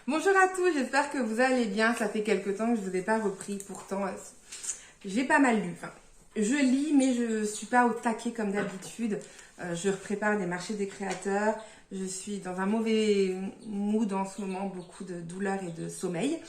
Bonjour à tous, j'espère que vous allez bien. Ça fait quelques temps que je ne vous ai pas repris. Pourtant, j'ai pas mal lu. Enfin, je lis, mais je ne suis pas au taquet comme d'habitude. Je prépare des marchés des créateurs. Je suis dans un mauvais mood en ce moment, beaucoup de douleurs et de sommeil.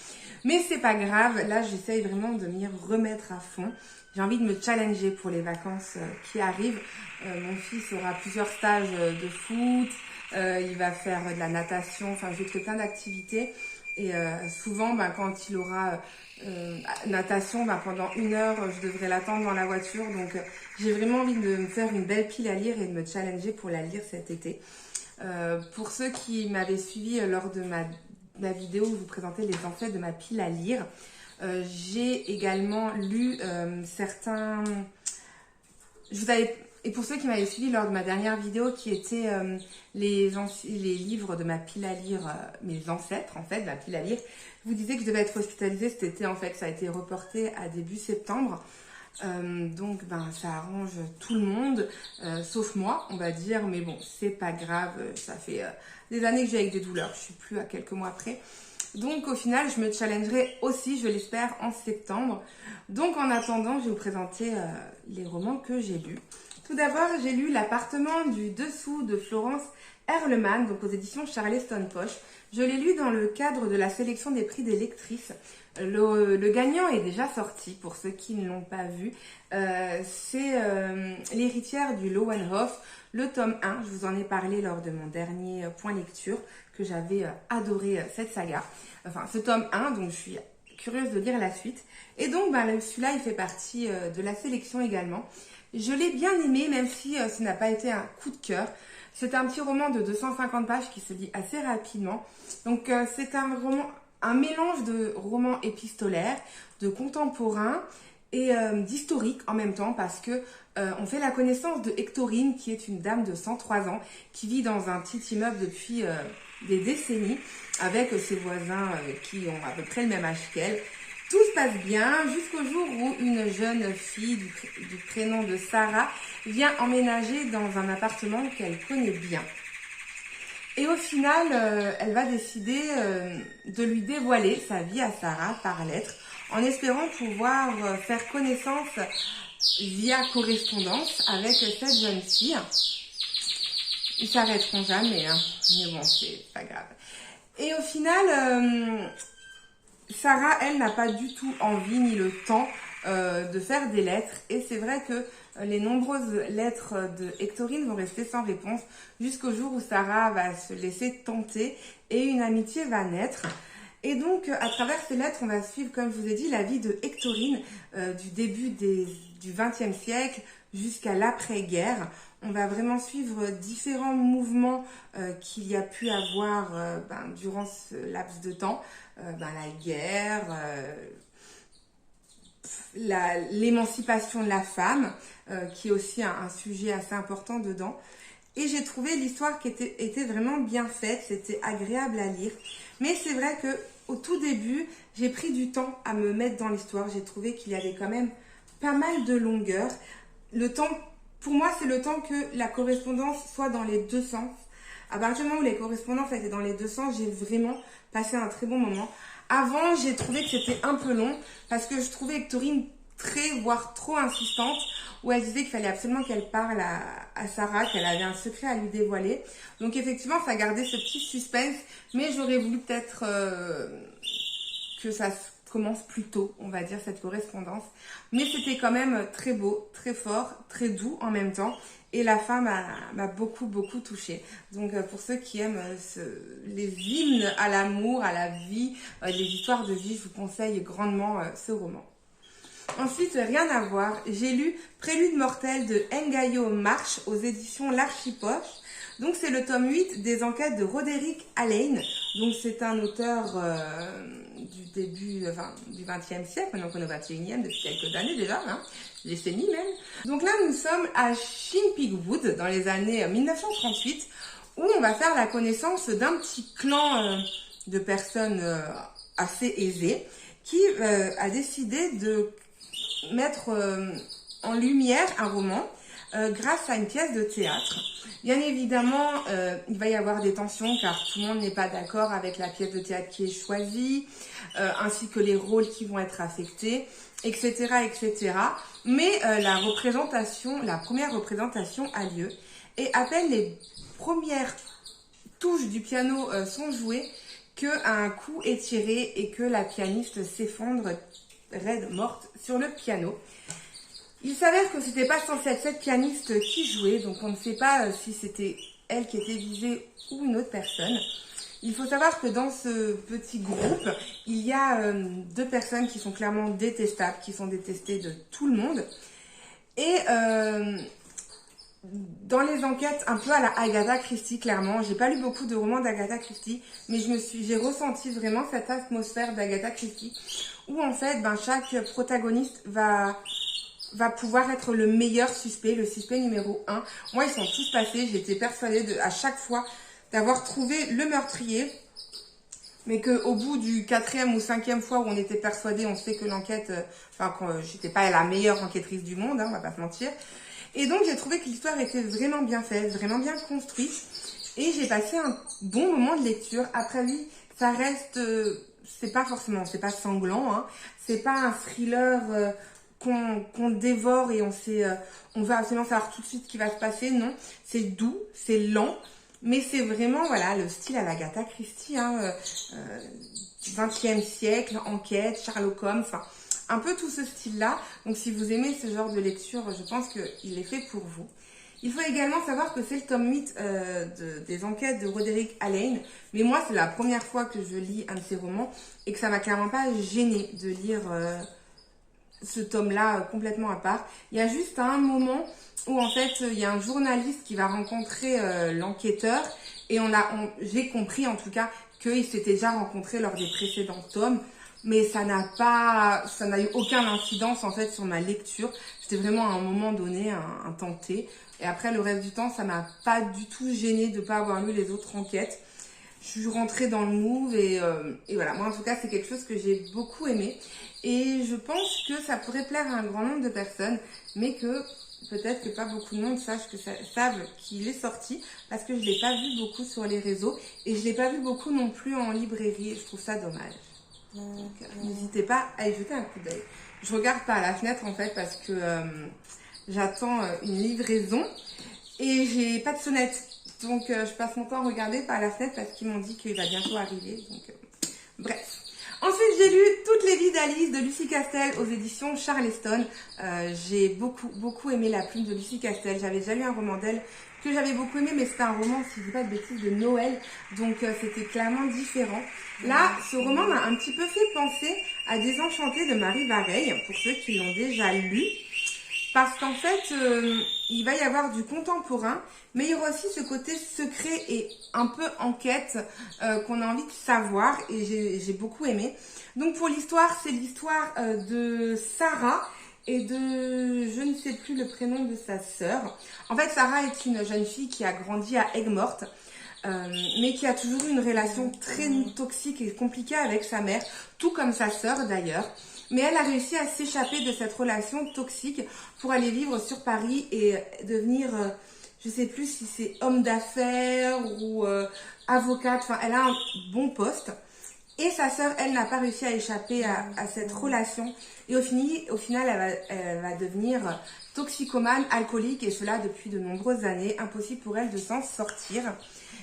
Mais c'est pas grave, là j'essaye vraiment de m'y remettre à fond. J'ai envie de me challenger pour les vacances qui arrivent. Mon fils aura plusieurs stages de foot, il va faire de la natation, enfin j'ai fait plein d'activités. Et souvent, quand il aura natation, pendant 1 heure, je devrais l'attendre dans la voiture. Donc j'ai vraiment envie de me faire une belle pile à lire et de me challenger pour la lire cet été. Pour ceux qui m'avaient suivi lors de ma vidéo où je vous présentais les ancêtres de ma pile à lire, j'ai également lu certains... Et pour ceux qui m'avaient suivi lors de ma dernière vidéo qui était les livres de ma pile à lire, mes ancêtres en fait, de ma pile à lire, je vous disais que je devais être hospitalisée cet été. En fait, ça a été reporté à début septembre. Donc ça arrange tout le monde, sauf moi on va dire, mais bon c'est pas grave, ça fait des années que j'ai avec des douleurs, je suis plus à quelques mois près. Donc au final je me challengerai aussi, je l'espère, en septembre. Donc en attendant je vais vous présenter les romans que j'ai lus. Tout d'abord j'ai lu L'appartement du dessous de Florence Herlemann, donc aux éditions Charleston Poche. Je l'ai lu dans le cadre de la sélection des prix des lectrices. Le gagnant est déjà sorti, pour ceux qui ne l'ont pas vu. C'est L'héritière du Lowenhof, le tome 1. Je vous en ai parlé lors de mon dernier point lecture, que j'avais adoré cette saga. Enfin, ce tome 1, donc je suis curieuse de lire la suite. Et donc, celui-là, il fait partie de la sélection également. Je l'ai bien aimé, même si ce n'a pas été un coup de cœur. C'est un petit roman de 250 pages qui se lit assez rapidement. Donc, c'est un mélange de romans épistolaires, de contemporains et d'historique en même temps, parce que on fait la connaissance de Hectorine, qui est une dame de 103 ans, qui vit dans un petit immeuble depuis des décennies, avec ses voisins qui ont à peu près le même âge qu'elle. Tout se passe bien jusqu'au jour où une jeune fille du prénom de Sarah vient emménager dans un appartement qu'elle connaît bien. Et au final, elle va décider de lui dévoiler sa vie à Sarah par lettre, en espérant pouvoir faire connaissance via correspondance avec cette jeune fille. Ils s'arrêteront jamais, hein. Mais bon, c'est pas grave. Et au final, Sarah, elle, n'a pas du tout envie ni le temps de faire des lettres. Et c'est vrai que les nombreuses lettres de Hectorine vont rester sans réponse jusqu'au jour où Sarah va se laisser tenter et une amitié va naître. Et donc, à travers ces lettres, on va suivre, comme je vous ai dit, la vie de Hectorine du début du XXe siècle jusqu'à l'après-guerre. On va vraiment suivre différents mouvements qu'il y a pu avoir durant ce laps de temps. La guerre, l'émancipation de la femme, qui est aussi un sujet assez important dedans. Et j'ai trouvé l'histoire qui était vraiment bien faite, c'était agréable à lire. Mais c'est vrai qu'au tout début, j'ai pris du temps à me mettre dans l'histoire. J'ai trouvé qu'il y avait quand même pas mal de longueur. Le temps, pour moi, c'est le temps que la correspondance soit dans les deux sens. À partir du moment où les correspondances étaient dans les deux sens, j'ai vraiment passé un très bon moment. Avant, j'ai trouvé que c'était un peu long parce que je trouvais Hectorine voire trop insistante, où elle disait qu'il fallait absolument qu'elle parle à Sarah, qu'elle avait un secret à lui dévoiler. Donc effectivement, ça gardait ce petit suspense, mais j'aurais voulu peut-être que ça commence plus tôt, on va dire, cette correspondance. Mais c'était quand même très beau, très fort, très doux en même temps. Et la femme m'a beaucoup, beaucoup touchée. Donc pour ceux qui aiment les hymnes à l'amour, à la vie, les histoires de vie, je vous conseille grandement ce roman. Ensuite, rien à voir, j'ai lu Prélude mortel de Ngayo Marsh aux éditions L'Archipoche. Donc c'est le tome 8 des enquêtes de Roderick Alleyn. Donc c'est un auteur du début du XXe siècle, maintenant qu'on est au XXIe depuis quelques années déjà, décennies même. Donc là nous sommes à Shinpigwood dans les années 1938, où on va faire la connaissance d'un petit clan de personnes assez aisées qui a décidé de mettre en lumière un roman grâce à une pièce de théâtre. Bien évidemment, il va y avoir des tensions car tout le monde n'est pas d'accord avec la pièce de théâtre qui est choisie, ainsi que les rôles qui vont être affectés, etc., etc. Mais la première représentation a lieu et à peine les premières touches du piano sont jouées qu'un coup est tiré et que la pianiste s'effondre raide morte sur le piano. Il s'avère que c'était pas censé être cette pianiste qui jouait, donc on ne sait pas si c'était elle qui était visée ou une autre personne. Il faut savoir que dans ce petit groupe, il y a 2 personnes qui sont clairement détestables, qui sont détestées de tout le monde. Et dans les enquêtes, un peu à la Agatha Christie, clairement, j'ai pas lu beaucoup de romans d'Agatha Christie, mais j'ai ressenti vraiment cette atmosphère d'Agatha Christie, où en fait, chaque protagoniste va pouvoir être le meilleur suspect, le suspect numéro 1. Moi, ils sont tous passés, j'étais persuadée à chaque fois d'avoir trouvé le meurtrier, mais qu'au bout du 4e ou 5e fois où on était persuadé, on sait que l'enquête, j'étais pas la meilleure enquêtrice du monde, on va pas se mentir. Et donc, j'ai trouvé que l'histoire était vraiment bien faite, vraiment bien construite, et j'ai passé un bon moment de lecture. Après, oui, ça reste, c'est pas sanglant, hein, c'est pas un thriller qu'on dévore et on veut absolument savoir tout de suite ce qui va se passer. Non, c'est doux, c'est lent, mais c'est vraiment le style à l'Agatha Christie, 20e siècle, enquête, Sherlock Holmes, un peu tout ce style-là. Donc si vous aimez ce genre de lecture, je pense qu'il est fait pour vous. Il faut également savoir que c'est le tome 8 des enquêtes de Roderick Alleyn. Mais moi, c'est la première fois que je lis un de ses romans et que ça m'a clairement pas gênée de lire ce tome-là complètement à part. Il y a juste un moment où en fait, il y a un journaliste qui va rencontrer l'enquêteur et j'ai compris en tout cas qu'ils s'étaient déjà rencontrés lors des précédents tomes. Mais ça n'a eu aucun incidence en fait sur ma lecture. C'était vraiment à un moment donné un tenté. Et après le reste du temps, ça m'a pas du tout gênée de pas avoir lu les autres enquêtes. Je suis rentrée dans le move et voilà. Moi en tout cas, c'est quelque chose que j'ai beaucoup aimé. Et je pense que ça pourrait plaire à un grand nombre de personnes, mais que peut-être que pas beaucoup de monde savent qu'il est sorti parce que je l'ai pas vu beaucoup sur les réseaux et je l'ai pas vu beaucoup non plus en librairie. Je trouve ça dommage. Donc, n'hésitez pas à y jeter un coup d'œil. Je regarde par la fenêtre en fait parce que j'attends une livraison et j'ai pas de sonnette. Donc, je passe mon temps à regarder par la fenêtre parce qu'ils m'ont dit qu'il va bientôt arriver. Donc, bref. Ensuite, j'ai lu Toutes les vies d'Alice de Lucie Castel aux éditions Charleston. J'ai beaucoup aimé la plume de Lucie Castel. J'avais déjà lu un roman d'elle que j'avais beaucoup aimé, mais c'était un roman, si je dis pas de bêtises, de Noël. Donc, c'était clairement différent. Là, ce roman m'a un petit peu fait penser à Désenchantée de Marie Vareille, pour ceux qui l'ont déjà lu. Parce qu'en fait, il va y avoir du contemporain, mais il y aura aussi ce côté secret et un peu enquête qu'on a envie de savoir et j'ai beaucoup aimé. Donc pour l'histoire, c'est l'histoire de Sarah et de, je ne sais plus le prénom de sa sœur. En fait, Sarah est une jeune fille qui a grandi à Aigues-Mortes, mais qui a toujours eu une relation très toxique et compliquée avec sa mère, tout comme sa sœur d'ailleurs. Mais elle a réussi à s'échapper de cette relation toxique pour aller vivre sur Paris et devenir, je sais plus si c'est homme d'affaires ou avocate, enfin elle a un bon poste. Et sa sœur, elle n'a pas réussi à échapper à cette relation. Et au final, elle va devenir toxicomane, alcoolique, et cela depuis de nombreuses années. Impossible pour elle de s'en sortir.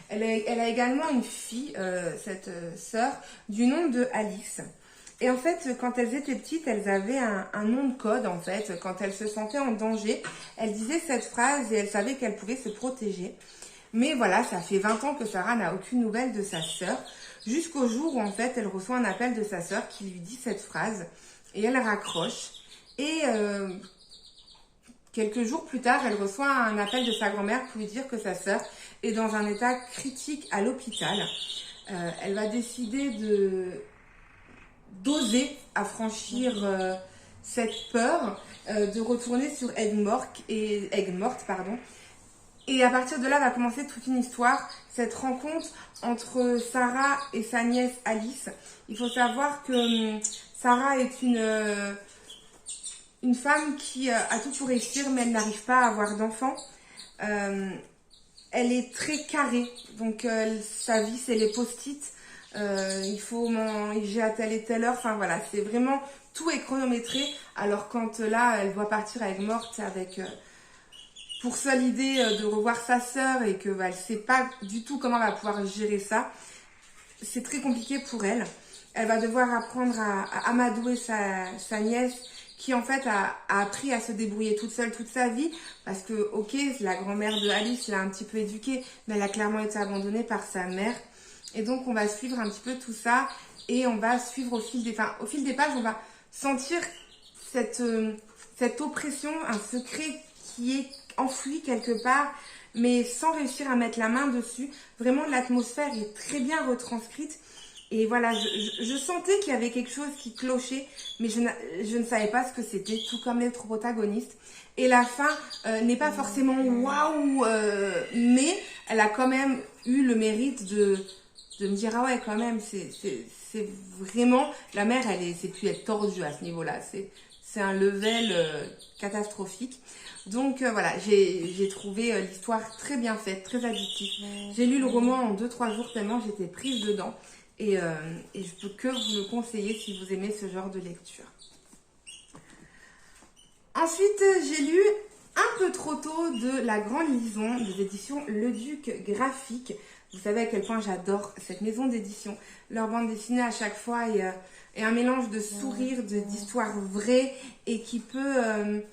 Elle a également une fille, cette sœur, du nom de Alice. Et en fait, quand elles étaient petites, elles avaient un nom de code, en fait. Quand elles se sentaient en danger, elles disaient cette phrase et elles savaient qu'elles pouvaient se protéger. Mais voilà, ça fait 20 ans que Sarah n'a aucune nouvelle de sa sœur, jusqu'au jour où, en fait, elle reçoit un appel de sa sœur qui lui dit cette phrase. Et elle raccroche. Et quelques jours plus tard, elle reçoit un appel de sa grand-mère pour lui dire que sa sœur est dans un état critique à l'hôpital. Elle va décider d'oser affranchir cette peur, de retourner sur Aigues-Mortes, et à partir de là va commencer toute une histoire, cette rencontre entre Sarah et sa nièce Alice. Il faut savoir que Sarah est une femme qui a tout pour réussir, mais elle n'arrive pas à avoir d'enfants. Elle est très carrée, donc sa vie c'est les post-it. Il faut manger à telle et telle heure. Enfin voilà, c'est vraiment tout est chronométré. Alors quand là, elle doit partir avec Morte, avec pour seule idée de revoir sa sœur et que elle sait pas du tout comment elle va pouvoir gérer ça. C'est très compliqué pour elle. Elle va devoir apprendre à amadouer sa nièce qui en fait a appris à se débrouiller toute seule toute sa vie parce que ok, la grand-mère de Alice l'a un petit peu éduquée, mais elle a clairement été abandonnée par sa mère. Et donc on va suivre un petit peu tout ça et on va suivre au fil des pages, on va sentir cette oppression, un secret qui est enfoui quelque part, mais sans réussir à mettre la main dessus. Vraiment, l'atmosphère est très bien retranscrite. Et voilà, je sentais qu'il y avait quelque chose qui clochait, mais je ne savais pas ce que c'était, tout comme les protagonistes. Et la fin n'est pas forcément waouh, mais elle a quand même eu le mérite de me dire ah ouais, quand même, c'est vraiment, la mère, c'est plus être tordue à ce niveau-là, c'est un level catastrophique. Donc voilà, j'ai trouvé l'histoire très bien faite, très addictive. J'ai lu le roman en 2-3 jours tellement j'étais prise dedans. Et je peux que vous le conseiller si vous aimez ce genre de lecture. Ensuite, j'ai lu un peu trop tôt de La Grande Lison des éditions Le Duc Graphique. Vous savez à quel point j'adore cette maison d'édition. Leur bande dessinée à chaque fois est un mélange de sourires, d'histoires vraies et qui peut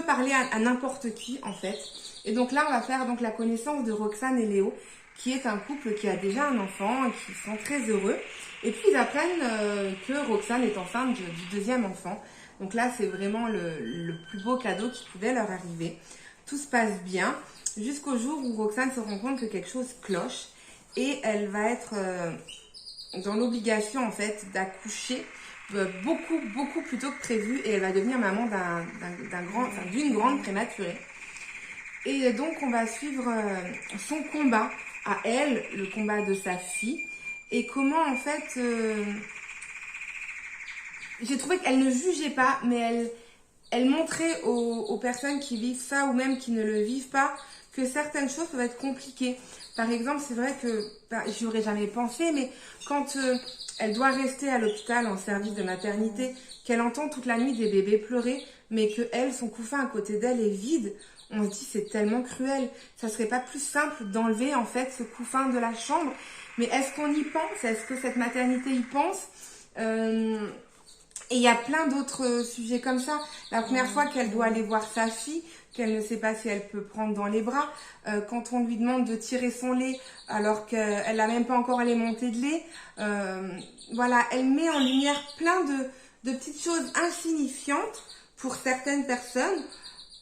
parler à n'importe qui en fait. Et donc là, on va faire donc la connaissance de Roxane et Léo, qui est un couple qui a déjà un enfant et qui sont très heureux. Et puis ils apprennent que Roxane est enceinte du deuxième enfant. Donc là, c'est vraiment le plus beau cadeau qui pouvait leur arriver. Tout se passe bien jusqu'au jour où Roxane se rend compte que quelque chose cloche et elle va être dans l'obligation en fait d'accoucher beaucoup plus tôt que prévu et elle va devenir maman d'une grande prématurée. Et donc on va suivre son combat à elle, le combat de sa fille, et comment en fait, j'ai trouvé qu'elle ne jugeait pas, mais elle montrait aux personnes qui vivent ça ou même qui ne le vivent pas que certaines choses peuvent être compliquées. Par exemple, c'est vrai que j'y aurais jamais pensé, mais quand elle doit rester à l'hôpital en service de maternité, qu'elle entend toute la nuit des bébés pleurer, mais que elle, son couffin à côté d'elle est vide, on se dit c'est tellement cruel. Ça serait pas plus simple d'enlever en fait ce couffin de la chambre? Mais est-ce qu'on y pense? Est-ce que cette maternité y pense? Et il y a plein d'autres sujets comme ça. La première fois qu'elle doit aller voir sa fille, qu'elle ne sait pas si elle peut prendre dans les bras, quand on lui demande de tirer son lait alors qu'elle n'a même pas encore les montées de lait. Voilà, elle met en lumière plein de petites choses insignifiantes pour certaines personnes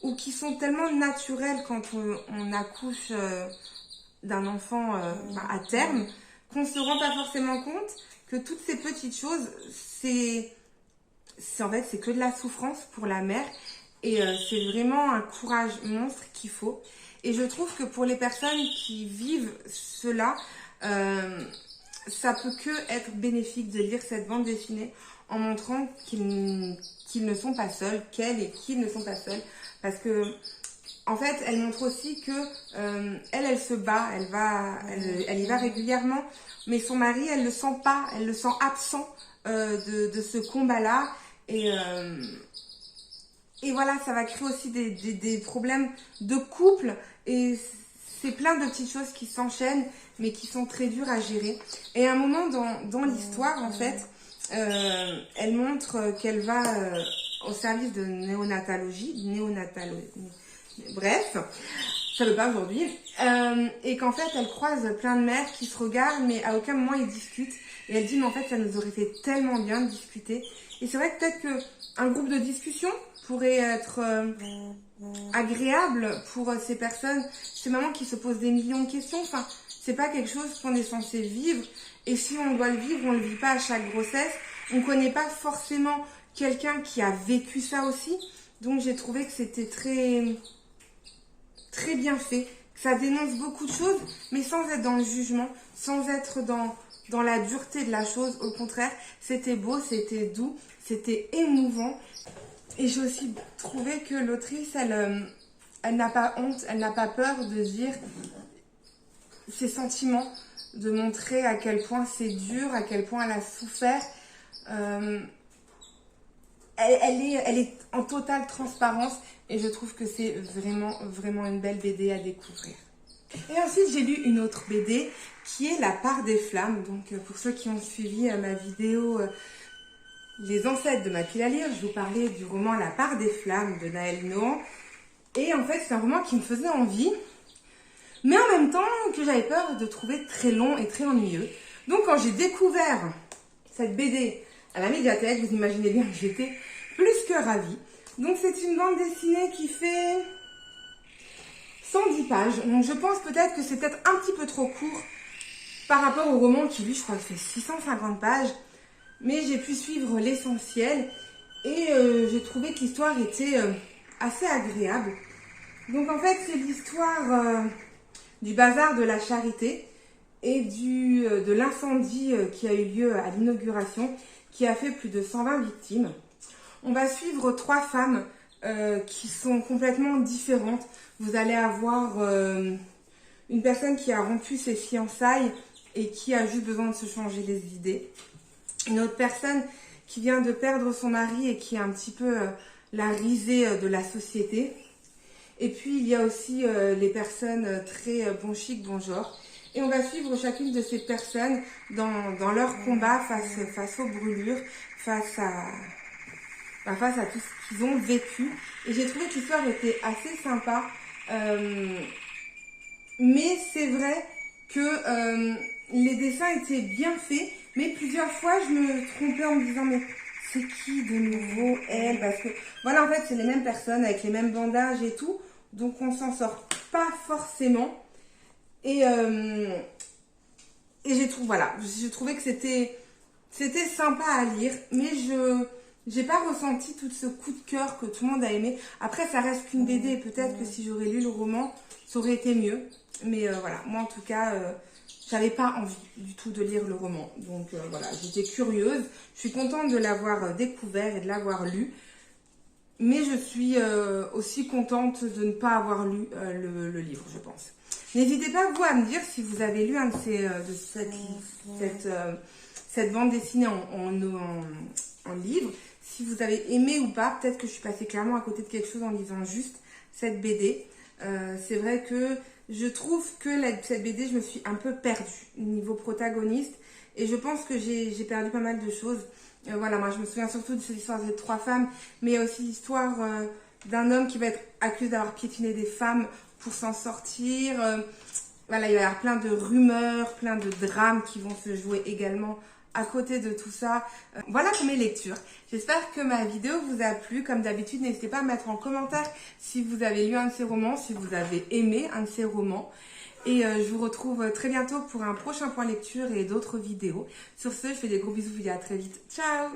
ou qui sont tellement naturelles quand on accouche d'un enfant à terme qu'on ne se rend pas forcément compte que toutes ces petites choses, en fait, c'est que de la souffrance pour la mère et c'est vraiment un courage monstre qu'il faut. Et je trouve que pour les personnes qui vivent cela, ça peut que être bénéfique de lire cette bande dessinée en montrant qu'ils ne sont pas seuls, qu'elle et qu'ils ne sont pas seuls. Parce que, en fait, elle montre aussi que elle se bat, elle y va régulièrement, mais son mari, elle le sent pas, elle le sent absent de ce combat-là. Et voilà, ça va créer aussi des problèmes de couple et c'est plein de petites choses qui s'enchaînent mais qui sont très dures à gérer. Et à un moment dans l'histoire, en fait, elle montre qu'elle va au service de néonatologie, bref, ça veut pas aujourd'hui, et qu'en fait elle croise plein de mères qui se regardent mais à aucun moment ils discutent. Et elle dit mais en fait ça nous aurait fait tellement bien de discuter. Et c'est vrai que peut-être qu'un groupe de discussion pourrait être agréable pour ces personnes, ces mamans qui se posent des millions de questions. Enfin, c'est pas quelque chose qu'on est censé vivre. Et si on doit le vivre, on le vit pas à chaque grossesse. On connaît pas forcément quelqu'un qui a vécu ça aussi. Donc j'ai trouvé que c'était très bien fait. Ça dénonce beaucoup de choses, mais sans être dans le jugement, sans être dans la dureté de la chose. Au contraire, c'était beau, c'était doux, c'était émouvant. Et j'ai aussi trouvé que l'autrice, elle n'a pas honte, elle n'a pas peur de dire ses sentiments, de montrer à quel point c'est dur, à quel point elle a souffert. Elle est en totale transparence et je trouve que c'est vraiment une belle BD à découvrir. Et ensuite, j'ai lu une autre BD qui est La part des flammes. Donc, pour ceux qui ont suivi ma vidéo Les ancêtres de ma pile à lire, je vous parlais du roman La part des flammes de Naël Nohan. Et en fait, c'est un roman qui me faisait envie, mais en même temps que j'avais peur de trouver très long et très ennuyeux. Donc, quand j'ai découvert cette BD à la médiathèque, vous imaginez bien que j'étais plus que ravie. Donc, c'est une bande dessinée qui fait 110 pages. Donc, je pense peut-être que c'est peut-être un petit peu trop court par rapport au roman qui, lui, je crois, fait 650 pages. Mais j'ai pu suivre l'essentiel et j'ai trouvé que l'histoire était assez agréable. Donc, en fait, c'est l'histoire du bazar de la Charité et de l'incendie qui a eu lieu à l'inauguration, qui a fait plus de 120 victimes. On va suivre 3 femmes qui sont complètement différentes. Vous allez avoir une personne qui a rompu ses fiançailles et qui a juste besoin de se changer les idées. Une autre personne qui vient de perdre son mari et qui est un petit peu la risée de la société. Et puis, il y a aussi les personnes très bon chic, bon genre. Et on va suivre chacune de ces personnes dans leur combat face aux brûlures, face à tout ce qu'ils ont vécu. Et j'ai trouvé que l'histoire était assez sympa. Mais c'est vrai que les dessins étaient bien faits. Mais plusieurs fois, je me trompais en me disant, mais c'est qui de nouveau elle? Parce que, voilà, en fait, c'est les mêmes personnes avec les mêmes bandages et tout. Donc, on s'en sort pas forcément. Et j'ai trouvé que c'était sympa à lire. Mais j'ai pas ressenti tout ce coup de cœur que tout le monde a aimé. Après, ça reste qu'une BD. Peut-être que si j'aurais lu le roman, ça aurait été mieux. Mais voilà, moi, en tout cas... j'avais pas envie du tout de lire le roman. Donc voilà, j'étais curieuse. Je suis contente de l'avoir découvert et de l'avoir lu. Mais je suis aussi contente de ne pas avoir lu le livre, je pense. N'hésitez pas, vous, à me dire si vous avez lu un de cette bande dessinée en livre. Si vous avez aimé ou pas. Peut-être que je suis passée clairement à côté de quelque chose en lisant juste cette BD. C'est vrai que je trouve que cette BD, je me suis un peu perdue niveau protagoniste. Et je pense que j'ai perdu pas mal de choses. Voilà, moi je me souviens surtout de cette histoire de 3 femmes. Mais il y a aussi l'histoire d'un homme qui va être accusé d'avoir piétiné des femmes pour s'en sortir. Voilà, il va y avoir plein de rumeurs, plein de drames qui vont se jouer également à côté de tout ça. Voilà pour mes lectures. J'espère que ma vidéo vous a plu. Comme d'habitude, n'hésitez pas à mettre en commentaire si vous avez lu un de ces romans, si vous avez aimé un de ces romans. Et je vous retrouve très bientôt pour un prochain point lecture et d'autres vidéos. Sur ce, je fais des gros bisous, je vous dis à très vite. Ciao!